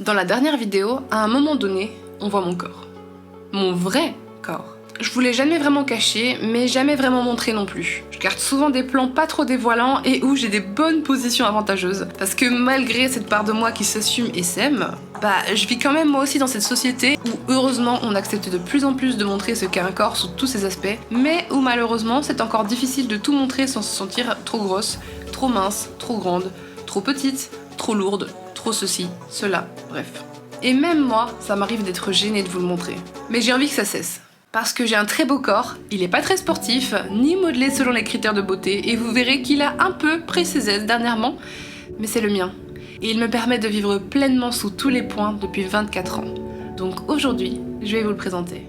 Dans la dernière vidéo, à un moment donné, on voit mon corps. Mon vrai corps. Je voulais jamais vraiment cacher, mais jamais vraiment montrer non plus. Je garde souvent des plans pas trop dévoilants et où j'ai des bonnes positions avantageuses. Parce que malgré cette part de moi qui s'assume et s'aime, je vis quand même moi aussi dans cette société où heureusement on accepte de plus en plus de montrer ce qu'est un corps sous tous ses aspects, mais où malheureusement c'est encore difficile de tout montrer sans se sentir trop grosse, trop mince, trop grande, trop petite, trop lourde, trop ceci, cela, bref. Et même moi, ça m'arrive d'être gênée de vous le montrer. Mais j'ai envie que ça cesse. Parce que j'ai un très beau corps, il est pas très sportif, ni modelé selon les critères de beauté, et vous verrez qu'il a un peu pris ses aises dernièrement, mais c'est le mien. Et il me permet de vivre pleinement sous tous les points depuis 24 ans. Donc aujourd'hui, je vais vous le présenter.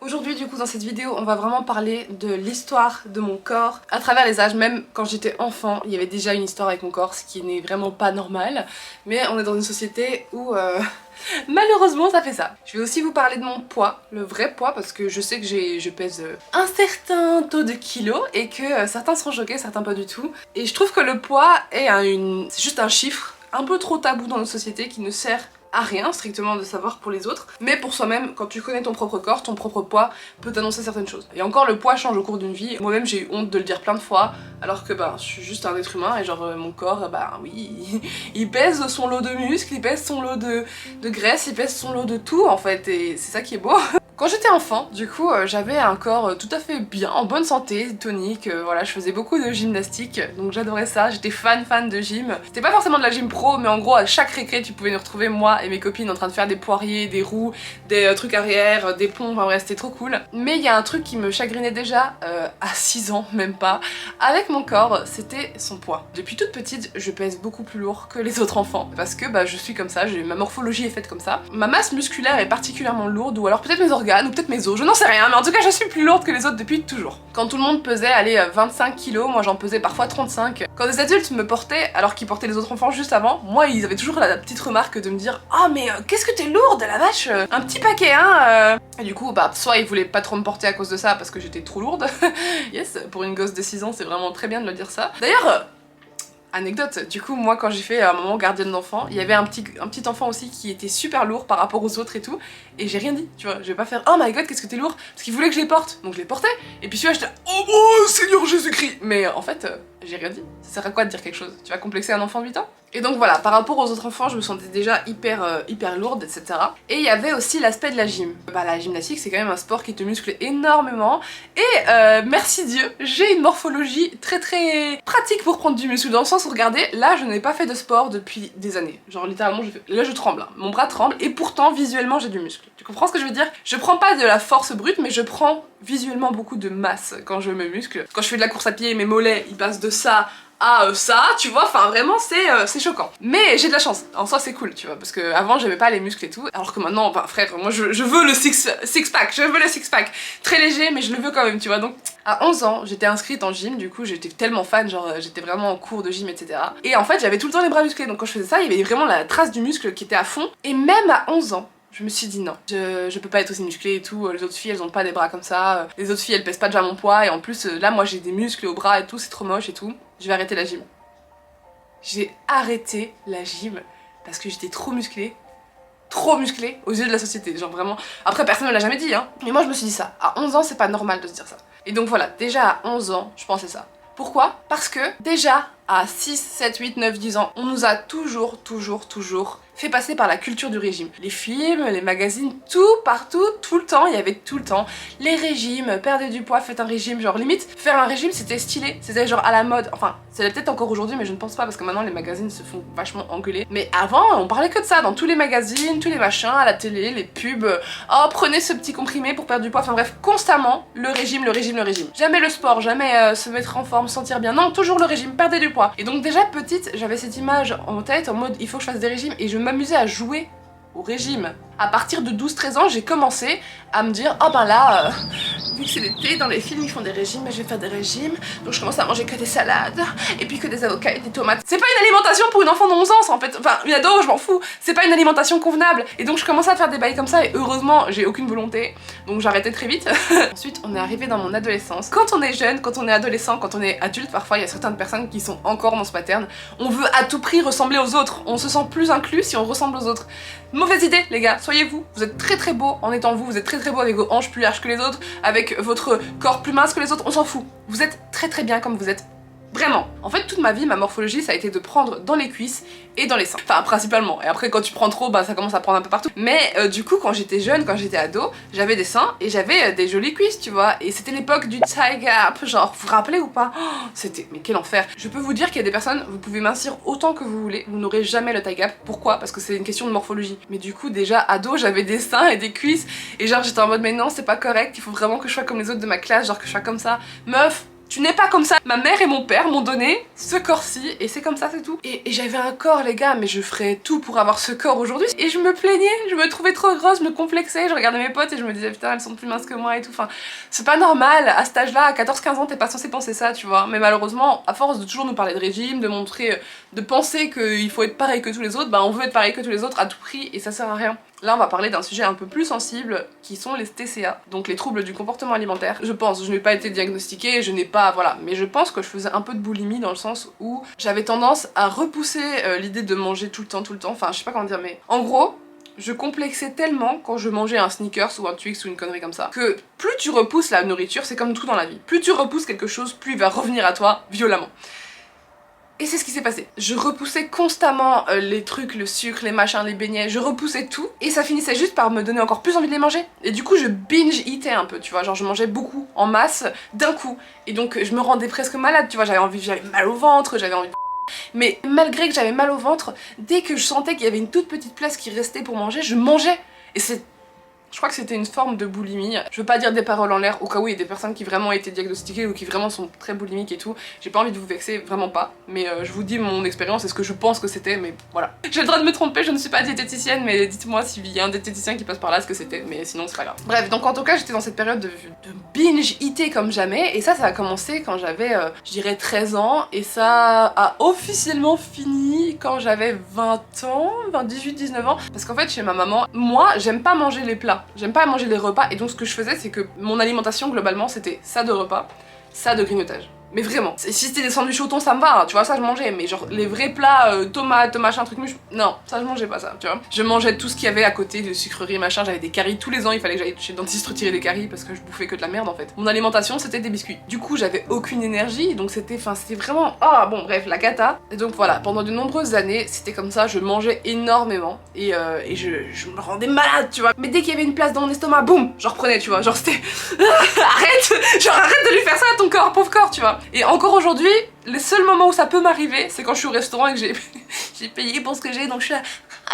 Aujourd'hui du coup dans cette vidéo on va vraiment parler de l'histoire de mon corps à travers les âges. Même quand j'étais enfant il y avait déjà une histoire avec mon corps, ce qui n'est vraiment pas normal, mais on est dans une société où malheureusement ça fait ça. Je vais aussi vous parler de mon poids, le vrai poids, parce que je sais que je pèse un certain taux de kilos et que certains seront choqués, certains pas du tout. Et je trouve que le poids est c'est juste un chiffre un peu trop tabou dans notre société qui ne sert à rien strictement de savoir pour les autres, mais pour soi-même, quand tu connais ton propre corps, ton propre poids peut t'annoncer certaines choses. Et encore, le poids change au cours d'une vie. Moi-même j'ai eu honte de le dire plein de fois, alors que je suis juste un être humain et genre mon corps, oui, il pèse son lot de muscles, il pèse son lot de graisse, il pèse son lot de tout en fait, et c'est ça qui est beau. Quand j'étais enfant, du coup, j'avais un corps tout à fait bien, en bonne santé, tonique, voilà, je faisais beaucoup de gymnastique, donc j'adorais ça, j'étais fan de gym. C'était pas forcément de la gym pro, mais en gros, à chaque récré, tu pouvais nous retrouver, moi et mes copines, en train de faire des poiriers, des roues, des trucs arrière, des ponts, enfin bref, c'était trop cool. Mais il y a un truc qui me chagrinait déjà, à 6 ans, même pas, avec mon corps, c'était son poids. Depuis toute petite, je pèse beaucoup plus lourd que les autres enfants, parce que je suis comme ça, ma morphologie est faite comme ça. Ma masse musculaire est particulièrement lourde, ou alors peut-être mes organes, ou peut-être mes os, je n'en sais rien, mais en tout cas je suis plus lourde que les autres depuis toujours. Quand tout le monde pesait, allez, 25 kilos, moi j'en pesais parfois 35. Quand des adultes me portaient, alors qu'ils portaient les autres enfants juste avant, moi ils avaient toujours la petite remarque de me dire « Ah mais qu'est-ce que t'es lourde, la vache, un petit paquet hein !» Et du coup, soit ils voulaient pas trop me porter à cause de ça parce que j'étais trop lourde. Yes, pour une gosse de 6 ans c'est vraiment très bien de le dire ça. D'ailleurs, anecdote, du coup moi quand j'ai fait un moment gardienne d'enfant, il y avait un petit enfant aussi qui était super lourd par rapport aux autres et tout, et j'ai rien dit, tu vois, je vais pas faire oh my god qu'est-ce que t'es lourd, parce qu'il voulait que je les porte, donc je les portais, et puis celui-là j'étais oh mon Seigneur Jésus-Christ, mais en fait j'ai rien dit, ça sert à quoi de dire quelque chose, tu vas complexer un enfant de 8 ans? Et donc voilà, par rapport aux autres enfants, je me sentais déjà hyper lourde, etc. Et il y avait aussi l'aspect de la gym. La gymnastique, c'est quand même un sport qui te muscle énormément. Et merci Dieu, j'ai une morphologie très pratique pour prendre du muscle. Dans le sens où, regardez, là, je n'ai pas fait de sport depuis des années. Genre littéralement, là je tremble, hein. Mon bras tremble, et pourtant, visuellement, j'ai du muscle. Tu comprends ce que je veux dire? Je prends pas de la force brute, mais je prends visuellement beaucoup de masse quand je me muscle. Quand je fais de la course à pied, mes mollets, ils passent de ça à ça, tu vois, enfin vraiment c'est choquant. Mais j'ai de la chance, en soi c'est cool, tu vois, parce que avant j'aimais pas les muscles et tout, alors que maintenant, frère, moi je veux le six-pack, je veux le six-pack, très léger mais je le veux quand même, tu vois. Donc à 11 ans, j'étais inscrite en gym, du coup j'étais tellement fan, genre j'étais vraiment en cours de gym, etc. Et en fait j'avais tout le temps les bras musclés, donc quand je faisais ça, il y avait vraiment la trace du muscle qui était à fond, et même à 11 ans, je me suis dit non, je peux pas être aussi musclée et tout, les autres filles elles ont pas des bras comme ça, les autres filles elles pèsent pas déjà mon poids, et en plus là moi j'ai des muscles au bras et tout, c'est trop moche et tout, je vais arrêter la gym. J'ai arrêté la gym parce que j'étais trop musclée aux yeux de la société, genre vraiment. Après personne ne l'a jamais dit hein, mais moi je me suis dit ça, à 11 ans c'est pas normal de se dire ça. Et donc voilà, déjà à 11 ans je pensais ça. Pourquoi? Parce que déjà à 6, 7, 8, 9, 10 ans, on nous a toujours fait passer par la culture du régime. Les films, les magazines, tout, partout, tout le temps, il y avait tout le temps les régimes, perdez du poids, faites un régime, genre limite, faire un régime c'était stylé, c'était genre à la mode, enfin, c'est peut-être encore aujourd'hui mais je ne pense pas parce que maintenant les magazines se font vachement engueuler. Mais avant, on parlait que de ça, dans tous les magazines, tous les machins, à la télé, les pubs, oh prenez ce petit comprimé pour perdre du poids, enfin bref, constamment, le régime. Jamais le sport, jamais se mettre en forme, se sentir bien, non, toujours le régime, perdez du poids. Et donc déjà petite, j'avais cette image en tête, en mode il faut que je fasse des régimes, et je m'amusais à jouer au régime À partir de 12-13 ans, j'ai commencé à me dire, oh ben là, vu que c'est l'été, dans les films ils font des régimes, je vais faire des régimes, donc je commence à manger que des salades, et puis que des avocats et des tomates. C'est pas une alimentation pour une enfant de 11 ans en fait, enfin une ado, je m'en fous, c'est pas une alimentation convenable. Et donc je commençais à faire des bails comme ça, et heureusement j'ai aucune volonté, donc j'arrêtais très vite. Ensuite on est arrivé dans mon adolescence. Quand on est jeune, quand on est adolescent, quand on est adulte, parfois il y a certaines personnes qui sont encore dans ce pattern, on veut à tout prix ressembler aux autres, on se sent plus inclus si on ressemble aux autres. Mauvaise idée les gars, soyez vous êtes très beau en étant vous êtes très beau avec vos hanches plus larges que les autres, avec votre corps plus mince que les autres, on s'en fout. Vous êtes très bien comme vous êtes. Vraiment. En fait, toute ma vie, ma morphologie, ça a été de prendre dans les cuisses et dans les seins. Enfin, principalement. Et après, quand tu prends trop, bah ça commence à prendre un peu partout. Mais du coup, quand j'étais jeune, quand j'étais ado, j'avais des seins et j'avais des jolies cuisses, tu vois. Et c'était l'époque du thigh gap, genre, vous vous rappelez ou pas? Oh, c'était, mais quel enfer. Je peux vous dire qu'il y a des personnes, vous pouvez mincir autant que vous voulez, vous n'aurez jamais le thigh gap. Pourquoi? Parce que c'est une question de morphologie. Mais du coup, déjà, ado, j'avais des seins et des cuisses. Et genre, j'étais en mode, mais non, c'est pas correct, il faut vraiment que je sois comme les autres de ma classe, genre que je sois comme ça. Meuf, tu n'es pas comme ça. Ma mère et mon père m'ont donné ce corps-ci et c'est comme ça, c'est tout. Et j'avais un corps, les gars, mais je ferais tout pour avoir ce corps aujourd'hui. Et je me plaignais, je me trouvais trop grosse, je me complexais, je regardais mes potes et je me disais putain, elles sont plus minces que moi et tout. Enfin, c'est pas normal. À cet âge-là, à 14-15 ans, t'es pas censé penser ça, tu vois. Mais malheureusement, à force de toujours nous parler de régime, de montrer, de penser qu'il faut être pareil que tous les autres, bah on veut être pareil que tous les autres à tout prix et ça sert à rien. Là, on va parler d'un sujet un peu plus sensible, qui sont les TCA, donc les troubles du comportement alimentaire. Je pense, je n'ai pas été diagnostiquée, je n'ai pas, voilà, mais je pense que je faisais un peu de boulimie dans le sens où j'avais tendance à repousser l'idée de manger tout le temps, enfin, je sais pas comment dire, mais en gros, je complexais tellement quand je mangeais un Snickers ou un Twix ou une connerie comme ça, que plus tu repousses la nourriture, c'est comme tout dans la vie, plus tu repousses quelque chose, plus il va revenir à toi violemment. Et c'est ce qui s'est passé. Je repoussais constamment les trucs, le sucre, les machins, les beignets, je repoussais tout et ça finissait juste par me donner encore plus envie de les manger. Et du coup je binge-eatais un peu, tu vois, genre je mangeais beaucoup, en masse, d'un coup. Et donc je me rendais presque malade, tu vois, j'avais mal au ventre, j'avais envie de... Mais malgré que j'avais mal au ventre, dès que je sentais qu'il y avait une toute petite place qui restait pour manger, je mangeais. Et c'est... Je crois que c'était une forme de boulimie. Je veux pas dire des paroles en l'air, au cas où il y a des personnes qui vraiment ont été diagnostiquées ou qui vraiment sont très boulimiques et tout. J'ai pas envie de vous vexer, vraiment pas. Mais je vous dis mon expérience et ce que je pense que c'était, mais voilà. J'ai le droit de me tromper, je ne suis pas diététicienne, mais dites-moi s'il y a un diététicien qui passe par là ce que c'était, mais sinon c'est pas grave. Bref, donc en tout cas j'étais dans cette période de binge-eater comme jamais, et ça a commencé quand j'avais, je dirais 13 ans, et ça a officiellement fini quand j'avais 20 ans, 18-19 ans, parce qu'en fait chez ma maman, moi j'aime pas manger les plats. J'aime pas manger les repas et donc ce que je faisais c'est que mon alimentation globalement c'était ça de repas, ça de grignotage. Mais vraiment, si c'était des sandwichs au thon ça me va, hein, tu vois, ça je mangeais, mais genre les vrais plats, tomates, machin, truc muche, non, ça je mangeais pas ça, tu vois. Je mangeais tout ce qu'il y avait à côté, de sucreries, machin, j'avais des caries tous les ans, il fallait que j'aille chez le dentiste retirer des caries parce que je bouffais que de la merde en fait. Mon alimentation c'était des biscuits. Du coup j'avais aucune énergie, donc c'était vraiment, ah bon bref, la cata. Et donc voilà, pendant de nombreuses années, c'était comme ça, je mangeais énormément et je me rendais malade, tu vois. Mais dès qu'il y avait une place dans mon estomac, boum, je reprenais, tu vois, genre c'était, arrête de lui faire ça à ton corps, pauvre corps, tu vois. Et encore aujourd'hui, les seuls moments où ça peut m'arriver, c'est quand je suis au restaurant et que j'ai payé pour ce que j'ai, donc je suis là,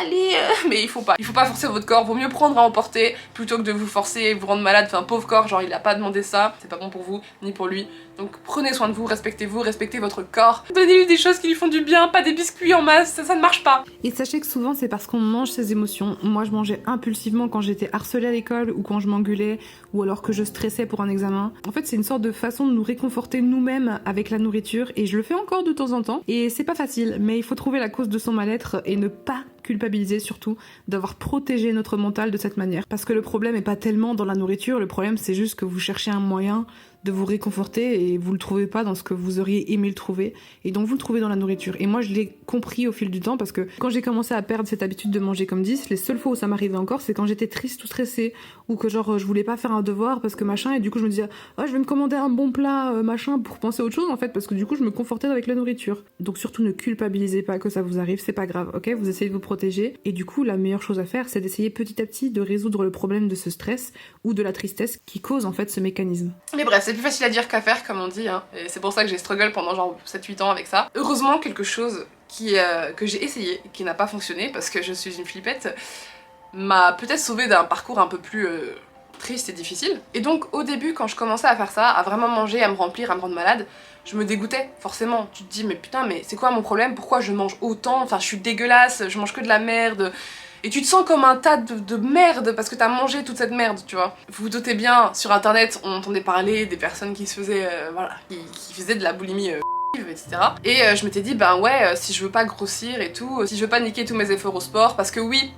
allez, mais il faut pas forcer votre corps, vaut mieux prendre à emporter plutôt que de vous forcer et vous rendre malade, enfin pauvre corps, genre il a pas demandé ça, c'est pas bon pour vous, ni pour lui, donc prenez soin de vous, respectez votre corps, donnez-lui des choses qui lui font du bien, pas des biscuits en masse, ça ne marche pas. Et sachez que souvent c'est parce qu'on mange ses émotions. Moi je mangeais impulsivement quand j'étais harcelée à l'école ou quand je m'engueulais ou alors que je stressais pour un examen. En fait c'est une sorte de façon de nous réconforter nous-mêmes avec la nourriture et je le fais encore de temps en temps et c'est pas facile mais il faut trouver la cause de son mal-être et ne pas culpabiliser surtout d'avoir protégé notre mental de cette manière. Parce que le problème est pas tellement dans la nourriture, le problème c'est juste que vous cherchez un moyen de vous réconforter et vous le trouvez pas dans ce que vous auriez aimé le trouver et donc vous le trouvez dans la nourriture. Et moi je l'ai compris au fil du temps parce que quand j'ai commencé à perdre cette habitude de manger comme 10, les seules fois où ça m'arrivait encore c'est quand j'étais triste ou stressée ou que genre je voulais pas faire un devoir parce que machin et du coup je me disais oh je vais me commander un bon plat machin pour penser à autre chose en fait parce que du coup je me confortais avec la nourriture. Donc surtout ne culpabilisez pas que ça vous arrive, c'est pas grave, ok, vous essayez de vous protéger et du coup la meilleure chose à faire c'est d'essayer petit à petit de résoudre le problème de ce stress ou de la tristesse qui cause en fait ce mécanisme. Mais bref, c'est plus facile à dire qu'à faire comme on dit, hein. Et c'est pour ça que j'ai struggle pendant genre 7-8 ans avec ça. Heureusement quelque chose que j'ai essayé, qui n'a pas fonctionné parce que je suis une flippette, m'a peut-être sauvé d'un parcours un peu plus triste et difficile. Et donc au début quand je commençais à faire ça, à vraiment manger, à me remplir, à me rendre malade, je me dégoûtais forcément. Tu te dis mais putain mais c'est quoi mon problème, pourquoi je mange autant, enfin je suis dégueulasse, je mange que de la merde. et tu te sens comme un tas de merde parce que t'as mangé toute cette merde, tu vois. Vous vous doutez bien, sur internet on entendait parler des personnes qui se faisaient, voilà, qui faisaient de la boulimie etc. Et je m'étais dit ben ouais, si je veux pas grossir et tout, si je veux pas niquer tous mes efforts au sport, parce que oui,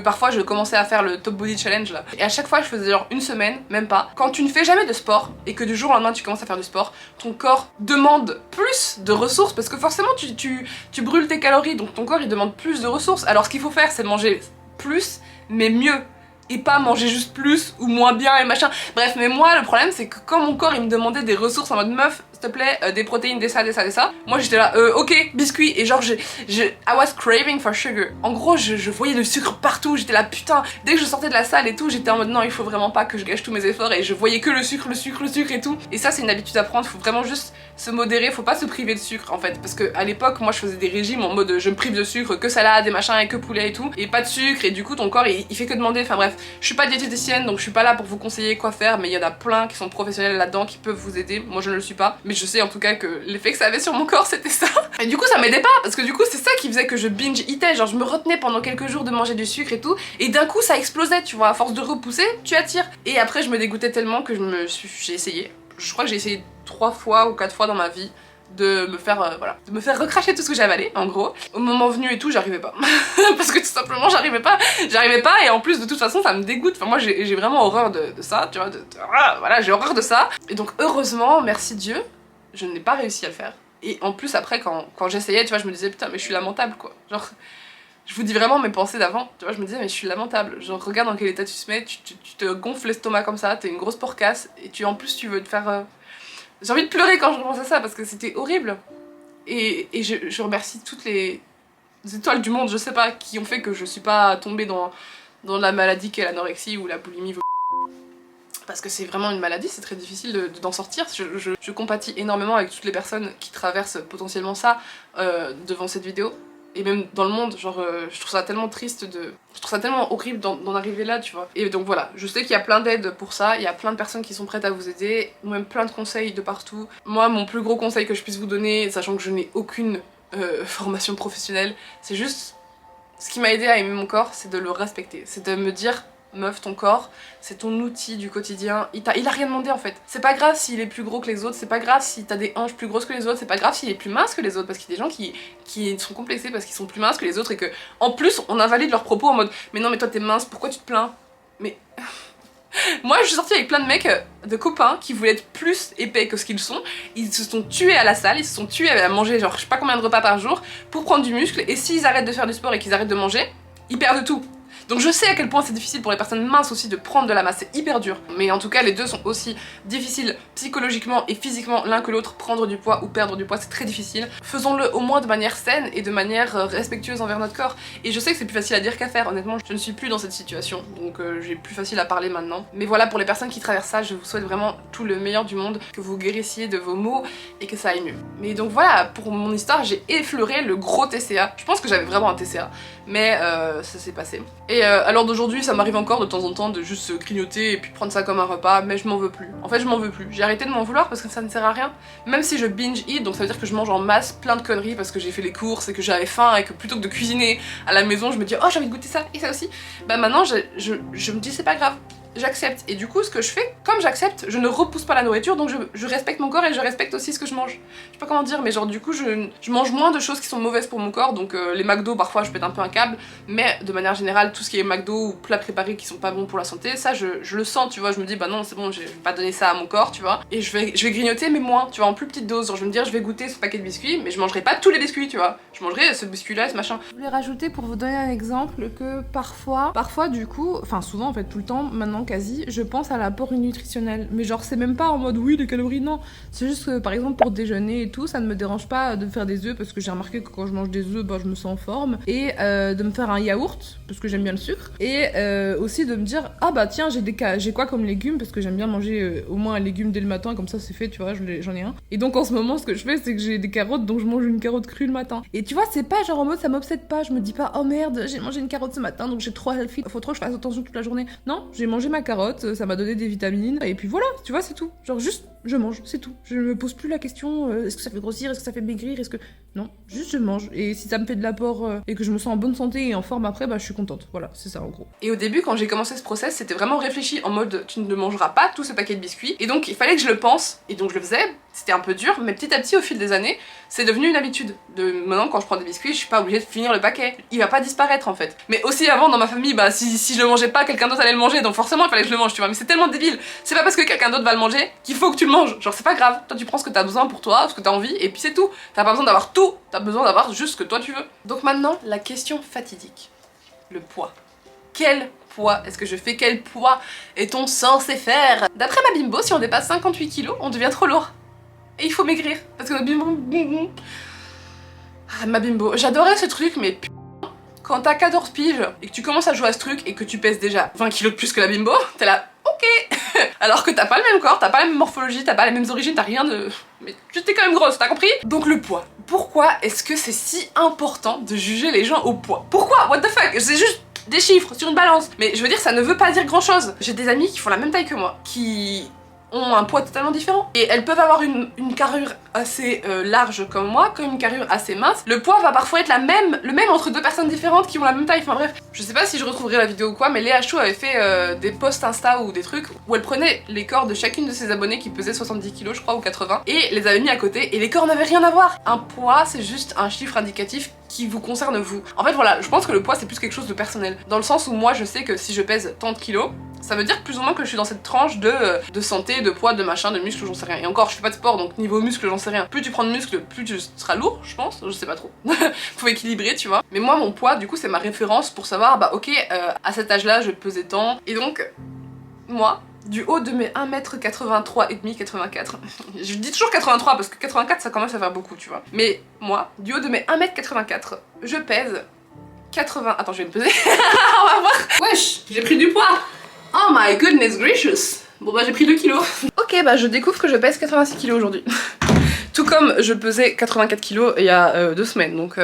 parfois je commençais à faire le top body challenge là, et à chaque fois je faisais genre une semaine, même pas. Quand tu ne fais jamais de sport et que du jour au lendemain tu commences à faire du sport, ton corps demande plus de ressources parce que forcément tu brûles tes calories, donc ton corps il demande plus de ressources. Alors ce qu'il faut faire c'est manger plus mais mieux, et pas manger juste plus ou moins bien et machin. Bref, mais moi le problème c'est que quand mon corps il me demandait des ressources en mode meuf, s'il te plaît, des protéines, des ça, moi j'étais là, ok, biscuit, et genre I was craving for sugar. En gros je voyais le sucre partout, j'étais là putain, dès que je sortais de la salle et tout, j'étais en mode non, il faut vraiment pas que je gâche tous mes efforts, et je voyais que le sucre et tout. Et ça c'est une habitude à prendre, faut vraiment juste se modérer, faut pas se priver de sucre en fait, parce que à l'époque moi je faisais des régimes en mode je me prive de sucre, que salade et machin et que poulet et tout, et pas de sucre, et du coup ton corps il fait que demander, enfin bref, je suis pas diététicienne donc je suis pas là pour vous conseiller quoi faire, mais il y en a plein qui sont professionnels là-dedans qui peuvent vous aider. Moi je ne le suis pas, mais je sais en tout cas que l'effet que ça avait sur mon corps c'était ça. Et du coup ça m'aidait pas, parce que du coup c'est ça qui faisait que je binge eatais, genre je me retenais pendant quelques jours de manger du sucre et tout, et d'un coup ça explosait, tu vois, à force de repousser, tu attires. Et après je me dégoûtais tellement que j'ai essayé, je crois que j'ai essayé 3 fois ou 4 fois dans ma vie de me faire voilà, de me faire recracher tout ce que j'ai avalé en gros. Au moment venu et tout j'arrivais pas parce que tout simplement j'arrivais pas, et en plus de toute façon ça me dégoûte, enfin moi j'ai vraiment horreur de ça, tu vois, voilà, j'ai horreur de ça. Et donc heureusement, merci Dieu, je n'ai pas réussi à le faire. Et en plus après quand j'essayais, tu vois, je me disais putain mais je suis lamentable quoi, genre je vous dis vraiment mes pensées d'avant, tu vois, je me disais mais je suis lamentable, genre regarde dans quel état tu te mets, tu te gonfles l'estomac comme ça, t'es une grosse porcasse, et en plus tu veux te faire j'ai envie de pleurer quand je repense à ça parce que c'était horrible. Et je remercie toutes les étoiles du monde, je sais pas, qui ont fait que je suis pas tombée dans la maladie qu'est l'anorexie ou la boulimie. Parce que c'est vraiment une maladie, c'est très difficile d'en sortir. Je compatis énormément avec toutes les personnes qui traversent potentiellement ça devant cette vidéo. Et même dans le monde, genre je trouve ça tellement triste je trouve ça tellement horrible d'en arriver là, tu vois. Et donc voilà, je sais qu'il y a plein d'aides pour ça, il y a plein de personnes qui sont prêtes à vous aider, ou même plein de conseils de partout. Moi, mon plus gros conseil que je puisse vous donner, sachant que je n'ai aucune formation professionnelle, c'est juste, ce qui m'a aidé à aimer mon corps, c'est de le respecter, c'est de me dire meuf, ton corps, c'est ton outil du quotidien, il a rien demandé en fait. C'est pas grave s'il est plus gros que les autres, c'est pas grave si t'as des hanches plus grosses que les autres, c'est pas grave s'il est plus mince que les autres, parce qu'il y a des gens qui sont complexés parce qu'ils sont plus minces que les autres, et que en plus on invalide leurs propos en mode mais non mais toi t'es mince, pourquoi tu te plains? Mais moi je suis sortie avec plein de mecs, de copains qui voulaient être plus épais que ce qu'ils sont, ils se sont tués à la salle, ils se sont tués à manger genre je sais pas combien de repas par jour pour prendre du muscle, et s'ils arrêtent de faire du sport et qu'ils arrêtent de manger, ils perdent tout. Donc je sais à quel point c'est difficile pour les personnes minces aussi de prendre de la masse, c'est hyper dur. Mais en tout cas les deux sont aussi difficiles psychologiquement et physiquement l'un que l'autre. Prendre du poids ou perdre du poids c'est très difficile. Faisons-le au moins de manière saine et de manière respectueuse envers notre corps. Et je sais que c'est plus facile à dire qu'à faire, honnêtement je ne suis plus dans cette situation, donc j'ai plus facile à parler maintenant. Mais voilà, pour les personnes qui traversent ça, je vous souhaite vraiment tout le meilleur du monde, que vous guérissiez de vos maux et que ça aille mieux. Mais donc voilà, pour mon histoire j'ai effleuré le gros TCA. Je pense que j'avais vraiment un TCA, mais ça s'est passé. Et à l'heure d'aujourd'hui, ça m'arrive encore de temps en temps de juste grignoter et puis prendre ça comme un repas, mais je m'en veux plus. En fait, je m'en veux plus. J'ai arrêté de m'en vouloir parce que ça ne sert à rien. Même si je binge eat, donc ça veut dire que je mange en masse plein de conneries parce que j'ai fait les courses et que j'avais faim et que plutôt que de cuisiner à la maison, je me dis oh j'ai envie de goûter ça et ça aussi. Bah maintenant, je me dis c'est pas grave. J'accepte. Et du coup, ce que je fais, comme j'accepte, je ne repousse pas la nourriture, donc je respecte mon corps et je respecte aussi ce que je mange. Je sais pas comment dire, mais genre du coup, je mange moins de choses qui sont mauvaises pour mon corps, donc les McDo, parfois, je pète un peu un câble, mais de manière générale, tout ce qui est McDo ou plats préparés qui sont pas bons pour la santé, ça, je le sens, tu vois, je me dis, bah non, c'est bon, je vais pas donner ça à mon corps, tu vois, et je vais grignoter, mais moins, tu vois, en plus petite dose, genre je vais me dire, je vais goûter ce paquet de biscuits, mais je mangerai pas tous les biscuits, tu vois, je mangerai ce biscuit-là, ce machin. Je voulais rajouter pour vous donner un exemple que parfois du coup, enfin souvent en fait tout le temps, maintenant quasi, je pense à l'apport nutritionnel. Mais genre c'est même pas en mode oui les calories, non. C'est juste que par exemple pour déjeuner et tout, ça ne me dérange pas de faire des œufs parce que j'ai remarqué que quand je mange des œufs, bah je me sens en forme. Et de me faire un yaourt parce que j'aime bien le sucre. Et aussi de me dire ah bah tiens j'ai quoi comme légumes parce que j'aime bien manger au moins un légume dès le matin, comme ça c'est fait, tu vois, j'en ai un. Et donc en ce moment ce que je fais c'est que j'ai des carottes, donc je mange une carotte crue le matin. Et tu vois c'est pas genre en mode ça m'obsède pas, je me dis pas oh merde j'ai mangé une carotte ce matin donc j'ai trop healthy, faut trop que je fasse attention toute la journée. Non, j'ai mangé ma carotte, ça m'a donné des vitamines et puis voilà, tu vois c'est tout. Genre juste je mange, c'est tout. Je me pose plus la question est-ce que ça fait grossir, est-ce que ça fait maigrir, est-ce que Non, juste je mange. Et si ça me fait de l'apport et que je me sens en bonne santé et en forme après, bah je suis contente. Voilà, c'est ça en gros. Et au début, quand j'ai commencé ce process, c'était vraiment réfléchi en mode tu ne mangeras pas tout ce paquet de biscuits. Et donc il fallait que je le pense, et donc je le faisais. C'était un peu dur, mais petit à petit, au fil des années, c'est devenu une habitude. Maintenant, quand je prends des biscuits, je suis pas obligée de finir le paquet. Il va pas disparaître en fait. Mais aussi avant, dans ma famille, bah si je le mangeais pas, quelqu'un d'autre allait le manger, donc forcément il fallait que je le mange, tu vois. Mais c'est tellement débile. C'est pas parce que quelqu'un d'autre va le manger qu'il faut que tu le manges. Genre c'est pas grave. Toi tu prends ce que t'as besoin pour toi, ce que t'as envie, et puis c'est tout. T'as pas besoin d'avoir tout. T'as besoin d'avoir juste ce que toi tu veux. Donc maintenant, la question fatidique. Le poids. Quel poids est-ce que je fais? Quel poids est-on censé faire? D'après ma bimbo, si on dépasse 58 kilos, on devient trop lourd. Et il faut maigrir. Parce que notre bimbo... Ah, ma bimbo, j'adorais ce truc, mais putain, quand t'as 14 piges et que tu commences à jouer à ce truc et que tu pèses déjà 20 kilos de plus que la bimbo, t'es là, ok. Alors que t'as pas le même corps, t'as pas la même morphologie, t'as pas les mêmes origines, t'as rien de... Mais tu t'es quand même grosse, t'as compris? Donc le poids. Pourquoi est-ce que c'est si important de juger les gens au poids? Pourquoi? What the fuck? C'est juste des chiffres sur une balance. Mais je veux dire, ça ne veut pas dire grand chose. J'ai des amis qui font la même taille que moi, qui ont un poids totalement différent. Et elles peuvent avoir une carrure assez large comme moi, comme une carrure assez mince. Le poids va parfois être le même entre deux personnes différentes qui ont la même taille. Enfin bref, je sais pas si je retrouverai la vidéo ou quoi, mais Léa Chou avait fait des posts Insta ou des trucs où elle prenait les corps de chacune de ses abonnés qui pesaient 70 kilos je crois ou 80 et les avait mis à côté et les corps n'avaient rien à voir. Un poids c'est juste un chiffre indicatif qui vous concerne vous. En fait voilà, je pense que le poids c'est plus quelque chose de personnel. Dans le sens où moi je sais que si je pèse tant de kilos, ça veut dire plus ou moins que je suis dans cette tranche de santé, de poids, de machin, de muscles, j'en sais rien. Et encore, je fais pas de sport, donc niveau muscle, j'en sais rien. Plus tu prends de muscles, plus tu seras lourd, je pense. Je sais pas trop. Faut équilibrer, tu vois. Mais moi, mon poids, du coup, c'est ma référence pour savoir, bah ok, à cet âge-là, je pesais tant. Et donc, moi, du haut de mes 1m83 et demi, 84, je dis toujours 83 parce que 84 ça commence à faire beaucoup, tu vois. Mais moi, du haut de mes 1m84, je pèse 80... Attends, je vais me peser. On va voir. Wesh, j'ai pris du poids. Oh my goodness gracious. Bon bah j'ai pris 2 kilos. Ok bah je découvre que je pèse 86 kilos aujourd'hui. Tout comme je pesais 84 kilos il y a 2 semaines, donc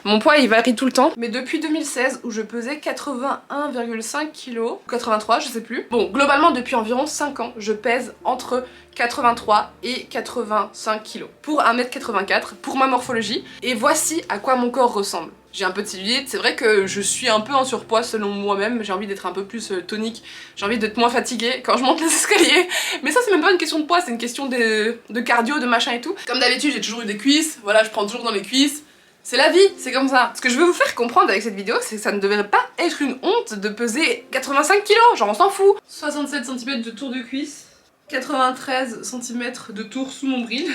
mon poids il varie tout le temps. Mais depuis 2016 où je pesais 81,5 kilos, 83 je sais plus. Bon globalement depuis environ 5 ans je pèse entre 83 et 85 kilos pour 1m84 pour ma morphologie. Et voici à quoi mon corps ressemble. J'ai un peu de cellulite, c'est vrai que je suis un peu en surpoids selon moi-même, j'ai envie d'être un peu plus tonique, j'ai envie d'être moins fatiguée quand je monte les escaliers, mais ça c'est même pas une question de poids, c'est une question de cardio, de machin et tout. Comme d'habitude j'ai toujours eu des cuisses, voilà je prends toujours dans les cuisses, c'est la vie, c'est comme ça. Ce que je veux vous faire comprendre avec cette vidéo, c'est que ça ne devrait pas être une honte de peser 85 kilos, genre on s'en fout. 67 cm de tour de cuisse, 93 cm de tour sous nombril,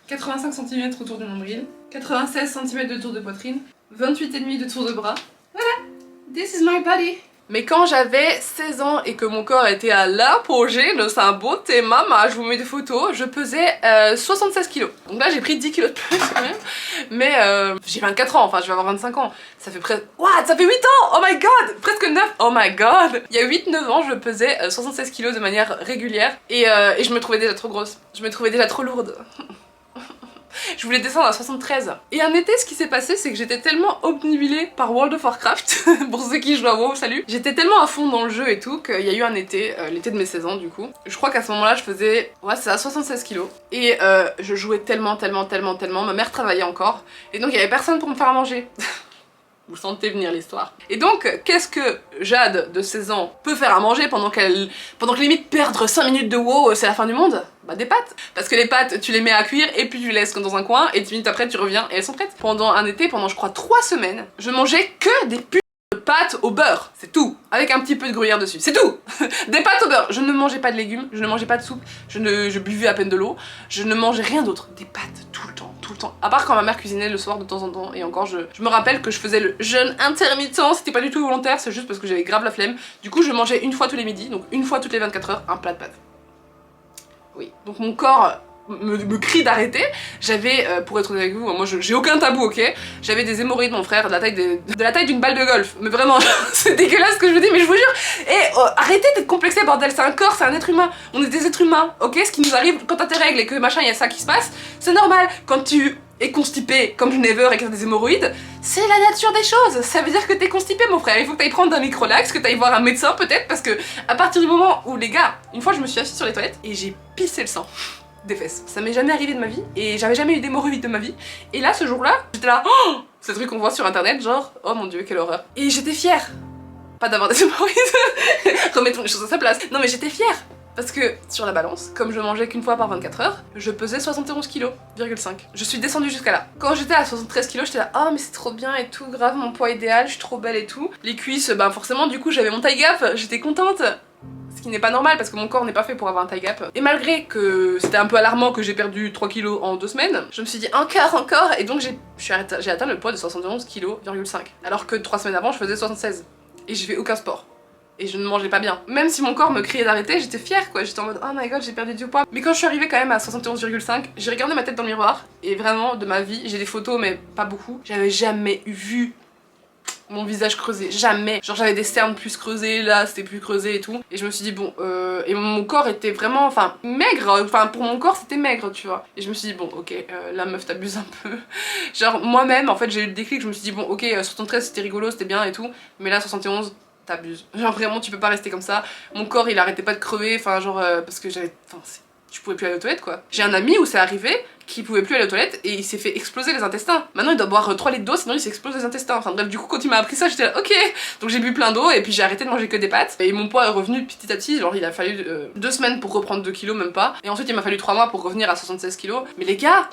85 cm autour du nombril, 96 cm de tour de poitrine, 28,5 de tour de bras. Voilà, this is my body. Mais quand j'avais 16 ans et que mon corps était à l'apogée de sa beauté mama, je vous mets des photos, je pesais 76 kilos. Donc là j'ai pris 10 kilos de plus quand même. Mais j'ai 24 ans, enfin je vais avoir 25 ans. Ça fait presque... What? Ça fait 8 ans! Oh my god! Presque 9! Oh my god! Il y a 8-9 ans je pesais 76 kilos de manière régulière et je me trouvais déjà trop grosse. Je me trouvais déjà trop lourde. Je voulais descendre à 73. Et un été, ce qui s'est passé, c'est que j'étais tellement obnubilée par World of Warcraft, pour ceux qui jouent à WoW, salut. J'étais tellement à fond dans le jeu et tout, qu'il y a eu un été, l'été de mes 16 ans du coup. Je crois qu'à ce moment-là, je faisais, ouais, c'est à 76 kilos. Et je jouais tellement, ma mère travaillait encore. Et donc il y avait personne pour me faire à manger. Vous sentez venir l'histoire. Et donc, qu'est-ce que Jade, de 16 ans, peut faire à manger pendant que limite perdre 5 minutes de WoW, c'est la fin du monde? Bah des pâtes. Parce que les pâtes, tu les mets à cuire et puis tu les laisses dans un coin et 10 minutes après tu reviens et elles sont prêtes. Pendant un été, pendant je crois 3 semaines, je mangeais que des putains de pâtes au beurre. C'est tout. Avec un petit peu de gruyère dessus. C'est tout. Des pâtes au beurre. Je ne mangeais pas de légumes, je ne mangeais pas de soupe, je buvais à peine de l'eau, je ne mangeais rien d'autre. Des pâtes tout le temps. Tout le temps. À part quand ma mère cuisinait le soir de temps en temps. Et encore, je me rappelle que je faisais le jeûne intermittent. C'était pas du tout volontaire, c'est juste parce que j'avais grave la flemme. Du coup, je mangeais une fois tous les midis, donc une fois toutes les 24 heures, un plat de pâtes. Oui. Donc mon corps me crie d'arrêter. J'avais, pour être honnête avec vous, moi j'ai aucun tabou, ok? J'avais des hémorroïdes, mon frère, de la taille d'une balle de golf. Mais vraiment, c'est dégueulasse ce que je vous dis, mais je vous jure. Et arrêtez d'être complexé, bordel. C'est un corps, c'est un être humain. On est des êtres humains, ok? Ce qui nous arrive quand t'as tes règles et que machin, il y a ça qui se passe, c'est normal. Quand tu es constipé comme Never et que t'as des hémorroïdes, c'est la nature des choses. Ça veut dire que t'es constipé, mon frère. Il faut que t'ailles prendre un microlax, que t'ailles voir un médecin peut-être, parce que à partir du moment où, les gars, une fois je me suis assise sur les toilettes et j'ai pissé le sang. des fesses. Ça m'est jamais arrivé de ma vie et j'avais jamais eu d'hémorroïdes de ma vie. Et là, ce jour-là, j'étais là, oh, ce truc qu'on voit sur internet, genre, oh mon dieu, quelle horreur. Et j'étais fière. Pas d'avoir des hémorroïdes, remettons les choses à sa place. Non mais j'étais fière. Parce que sur la balance, comme je mangeais qu'une fois par 24 heures, je pesais 71 kg,5 kg. Je suis descendue jusqu'à là. Quand j'étais à 73 kg, j'étais là, oh mais c'est trop bien et tout, grave, mon poids idéal, je suis trop belle et tout. Les cuisses, bah forcément du coup j'avais mon taille gap, j'étais contente. Ce qui n'est pas normal parce que mon corps n'est pas fait pour avoir un taille gap. Et malgré que c'était un peu alarmant que j'ai perdu 3 kg en 2 semaines, je me suis dit encore, et donc j'ai atteint le poids de 71,5 kg. Alors que 3 semaines avant je faisais 76. Et j'ai fait aucun sport. Et je ne mangeais pas bien. Même si mon corps me criait d'arrêter, j'étais fière quoi, j'étais en mode oh my god j'ai perdu du poids. Mais quand je suis arrivée quand même à 71,5, j'ai regardé ma tête dans le miroir et vraiment de ma vie, j'ai des photos mais pas beaucoup, j'avais jamais vu mon visage creusé, jamais. Genre j'avais des cernes plus creusées, là c'était plus creusé et tout. Et je me suis dit bon, et mon corps était vraiment, enfin maigre, enfin pour mon corps c'était maigre tu vois. Et je me suis dit bon ok, la meuf t'abuse un peu. Genre moi-même en fait j'ai eu le déclic, je me suis dit bon ok 73 c'était rigolo, c'était bien et tout. Mais là 71... t'abuses. Genre vraiment tu peux pas rester comme ça. Mon corps il arrêtait pas de crever, enfin genre parce que j'avais... Enfin je pouvais plus aller aux toilettes quoi. J'ai un ami où c'est arrivé qui pouvait plus aller aux toilettes et il s'est fait exploser les intestins. Maintenant il doit boire 3 litres d'eau sinon il s'explose les intestins. Enfin bref du coup quand il m'a appris ça j'étais là ok. Donc j'ai bu plein d'eau et puis j'ai arrêté de manger que des pâtes. Et mon poids est revenu petit à petit, genre il a fallu 2 semaines pour reprendre 2 kilos même pas. Et ensuite il m'a fallu 3 mois pour revenir à 76 kilos. Mais les gars,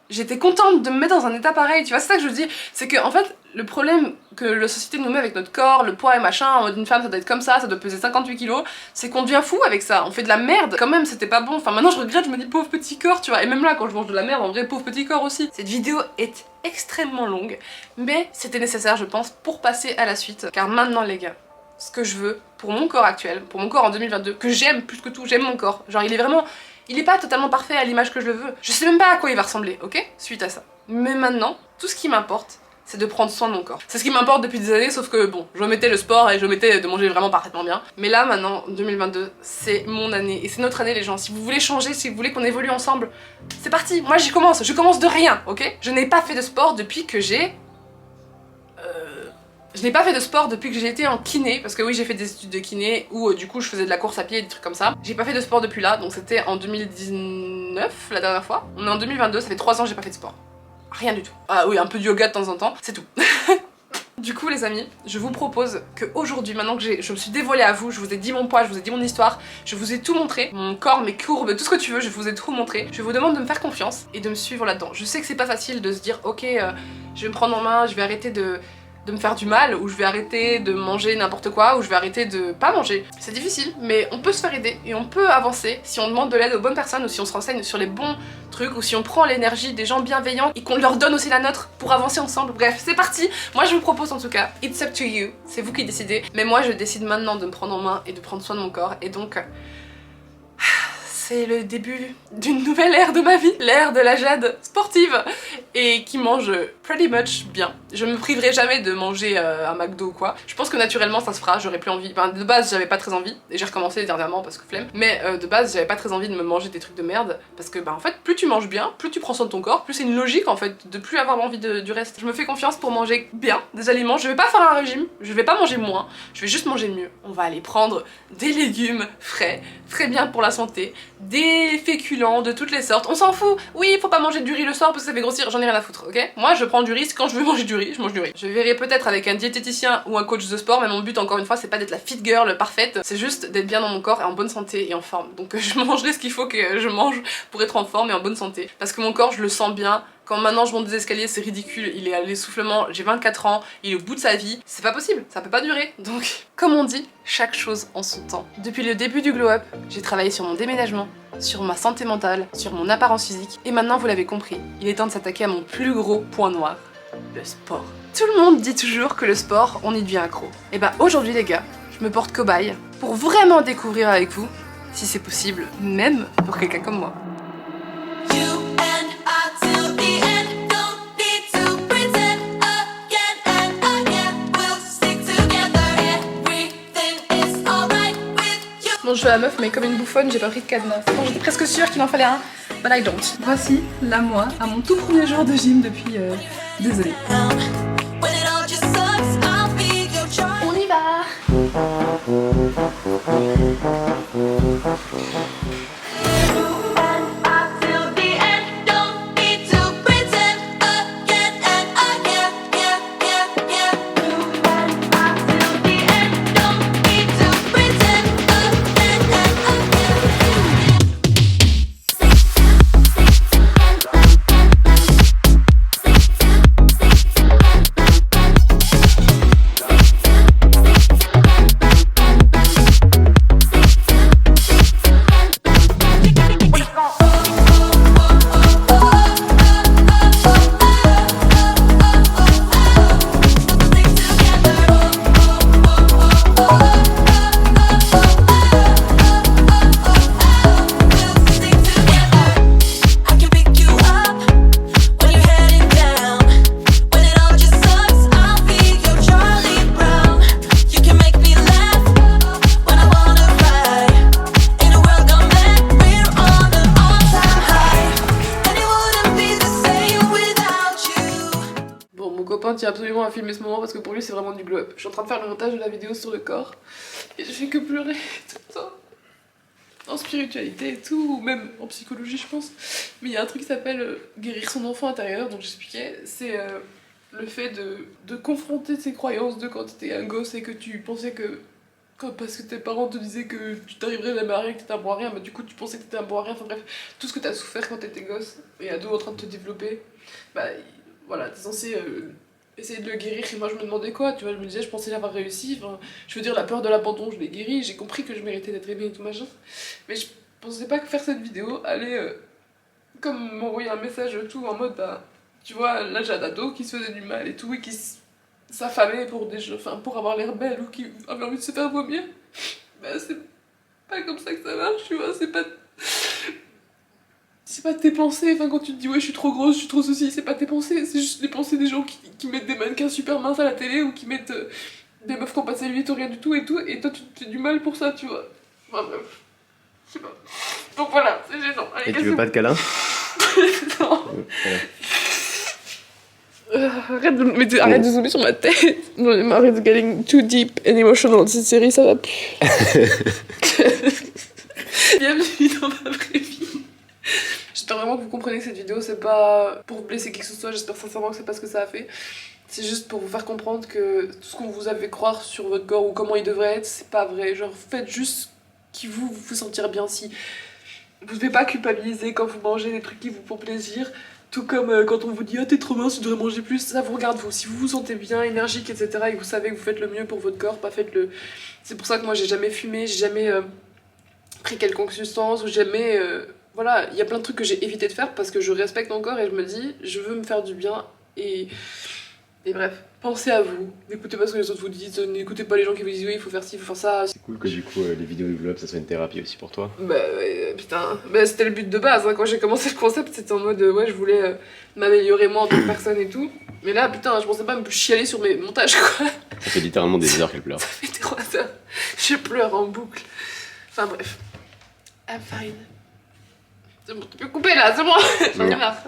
j'étais contente de me mettre dans un état pareil, tu vois, c'est ça que je veux dire. C'est que en fait, le problème que la société nous met avec notre corps, le poids et machin, en mode une femme ça doit être comme ça doit peser 58 kilos, c'est qu'on devient fou avec ça, on fait de la merde. Quand même, c'était pas bon, enfin maintenant je regrette, je me dis pauvre petit corps, tu vois, et même là quand je mange de la merde, en vrai pauvre petit corps aussi. Cette vidéo est extrêmement longue, mais c'était nécessaire je pense pour passer à la suite, car maintenant les gars, ce que je veux pour mon corps actuel, pour mon corps en 2022, que j'aime plus que tout, j'aime mon corps, genre il est vraiment... Il est pas totalement parfait à l'image que je le veux. Je sais même pas à quoi il va ressembler, ok? Suite à ça. Mais maintenant, tout ce qui m'importe, c'est de prendre soin de mon corps. C'est ce qui m'importe depuis des années, sauf que bon, je mettais le sport et je mettais de manger vraiment parfaitement bien. Mais là, maintenant, 2022, c'est mon année. Et c'est notre année, les gens. Si vous voulez changer, si vous voulez qu'on évolue ensemble, c'est parti. Moi, j'y commence. Je commence de rien, ok? Je n'ai pas fait de sport depuis que j'ai... Je n'ai pas fait de sport depuis que j'ai été en kiné, parce que oui j'ai fait des études de kiné où du coup je faisais de la course à pied et des trucs comme ça. J'ai pas fait de sport depuis là, donc c'était en 2019 la dernière fois. On est en 2022, ça fait 3 ans que j'ai pas fait de sport. Rien du tout. Ah oui, un peu de yoga de temps en temps, c'est tout. Du coup les amis, je vous propose qu'aujourd'hui, maintenant que je me suis dévoilée à vous, je vous ai dit mon poids, je vous ai dit mon histoire, je vous ai tout montré, mon corps, mes courbes, tout ce que tu veux, je vous ai tout montré. Je vous demande de me faire confiance et de me suivre là-dedans. Je sais que c'est pas facile de se dire ok, je vais me prendre en main, je vais arrêter de me faire du mal, ou je vais arrêter de manger n'importe quoi, ou je vais arrêter de pas manger. C'est difficile, mais on peut se faire aider et on peut avancer si on demande de l'aide aux bonnes personnes ou si on se renseigne sur les bons trucs ou si on prend l'énergie des gens bienveillants et qu'on leur donne aussi la nôtre pour avancer ensemble. Bref, c'est parti. Moi je vous propose en tout cas, it's up to you, c'est vous qui décidez, mais moi je décide maintenant de me prendre en main et de prendre soin de mon corps et donc... c'est le début d'une nouvelle ère de ma vie, l'ère de la Jade sportive et qui mange pretty much bien. Je me priverai jamais de manger un McDo ou quoi. Je pense que naturellement ça se fera, j'aurais plus envie. Enfin, de base j'avais pas très envie et j'ai recommencé dernièrement parce que flemme. Mais de base j'avais pas très envie de me manger des trucs de merde parce que bah en fait plus tu manges bien, plus tu prends soin de ton corps, plus c'est une logique en fait de plus avoir envie du reste. Je me fais confiance pour manger bien des aliments. Je vais pas faire un régime, je vais pas manger moins, je vais juste manger mieux. On va aller prendre des légumes frais, très bien pour la santé, des féculents de toutes les sortes, on s'en fout. Oui, faut pas manger du riz le soir parce que ça fait grossir, j'en ai rien à foutre, ok? Moi je prends du riz, quand je veux manger du riz, je mange du riz. Je verrai peut-être avec un diététicien ou un coach de sport, mais mon but encore une fois c'est pas d'être la fit girl parfaite, c'est juste d'être bien dans mon corps et en bonne santé et en forme. Donc je mangerai ce qu'il faut que je mange pour être en forme et en bonne santé. Parce que mon corps je le sens bien. Quand maintenant je monte des escaliers, c'est ridicule, il est à l'essoufflement, j'ai 24 ans, il est au bout de sa vie, c'est pas possible, ça peut pas durer. Donc, comme on dit, chaque chose en son temps. Depuis le début du glow up, j'ai travaillé sur mon déménagement, sur ma santé mentale, sur mon apparence physique, et maintenant vous l'avez compris, il est temps de s'attaquer à mon plus gros point noir, le sport. Tout le monde dit toujours que le sport, on y devient accro. Et bah aujourd'hui les gars, je me porte cobaye pour vraiment découvrir avec vous, si c'est possible, même pour quelqu'un comme moi. Bon, je fais la meuf, mais comme une bouffonne, j'ai pas pris de cadenas. Bon, j'étais presque sûre qu'il en fallait un, but I don't. Voici la moi à mon tout premier jour de gym depuis des années. On y va. copain tient absolument à filmer ce moment parce que pour lui c'est vraiment du glow-up. Je suis en train de faire le montage de la vidéo sur le corps et je fais que pleurer tout le temps. En spiritualité et tout, ou même en psychologie je pense. Mais il y a un truc qui s'appelle guérir son enfant intérieur, donc j'expliquais, c'est le fait de confronter ses croyances de quand t'étais un gosse et que tu pensais que parce que tes parents te disaient que tu t'arriverais jamais à rien, que t'étais un bon à rien, bah du coup tu pensais que t'étais un bon à rien, enfin bref, tout ce que t'as souffert quand t'étais gosse et ado en train de te développer, bah voilà, t'es censé essayer de le guérir. Et moi je me demandais quoi, tu vois, je me disais je pensais l'avoir réussi, enfin, je veux dire la peur de l'abandon je l'ai guéri, j'ai compris que je méritais d'être aimée et tout machin, mais je pensais pas que faire cette vidéo allait comme m'envoyer un message tout en mode bah tu vois là j'ai un ado qui se faisait du mal et tout et qui s'affamait pour des jeux, enfin pour avoir l'air belle ou qui avait envie de se faire vomir, bah c'est pas comme ça que ça marche, tu vois, c'est pas tes pensées, enfin quand tu te dis ouais je suis trop grosse, je suis trop ceci, c'est pas tes pensées, c'est juste les pensées des gens qui mettent des mannequins super minces à la télé ou qui mettent des meufs qui ont passé 8 ou rien du tout et toi tu te fais du mal pour ça, tu vois. Enfin bref, je sais pas. Donc voilà, c'est gênant. Allez, Et tu veux pas de câlin? Non. Ouais. Arrête de zoomer sur ma tête. J'en ai marre, it's getting too deep and emotional. Cette série, ça va plus. Bienvenue dans ma vraie vie. J'espère vraiment que vous comprenez que cette vidéo, c'est pas pour vous blesser qui que ce soit. J'espère sincèrement que c'est pas ce que ça a fait. C'est juste pour vous faire comprendre que tout ce qu'on vous a fait croire sur votre corps ou comment il devrait être, c'est pas vrai. Genre, faites juste ce qui vous fait sentir bien. Si vous devez pas culpabiliser quand vous mangez des trucs qui vous font plaisir. Tout comme quand on vous dit « Ah, t'es trop mince, tu devrais manger plus », ça vous regarde vous. Si vous vous sentez bien, énergique, etc. et que vous savez que vous faites le mieux pour votre corps, pas faites-le. C'est pour ça que moi j'ai jamais fumé, j'ai jamais pris quelconque substance, ou jamais... voilà, il y a plein de trucs que j'ai évité de faire parce que je respecte mon corps et je me dis « Je veux me faire du bien » et bref, pensez à vous, n'écoutez pas ce que les autres vous disent, n'écoutez pas les gens qui vous disent oui il faut faire ci, il faut faire ça. C'est cool que du coup les vidéos de vlog ça soit une thérapie aussi pour toi. Bah ouais, putain, bah, c'était le but de base, hein. Quand j'ai commencé le concept c'était en mode ouais je voulais m'améliorer moi en tant que personne et tout. Mais là putain je pensais pas me chialer sur mes montages quoi. Ça fait littéralement des heures qu'elle pleure. Ça fait 3 heures, je pleure en boucle. Enfin bref, I'm fine. C'est bon, tu peux couper là, c'est bon, j'en ai marre.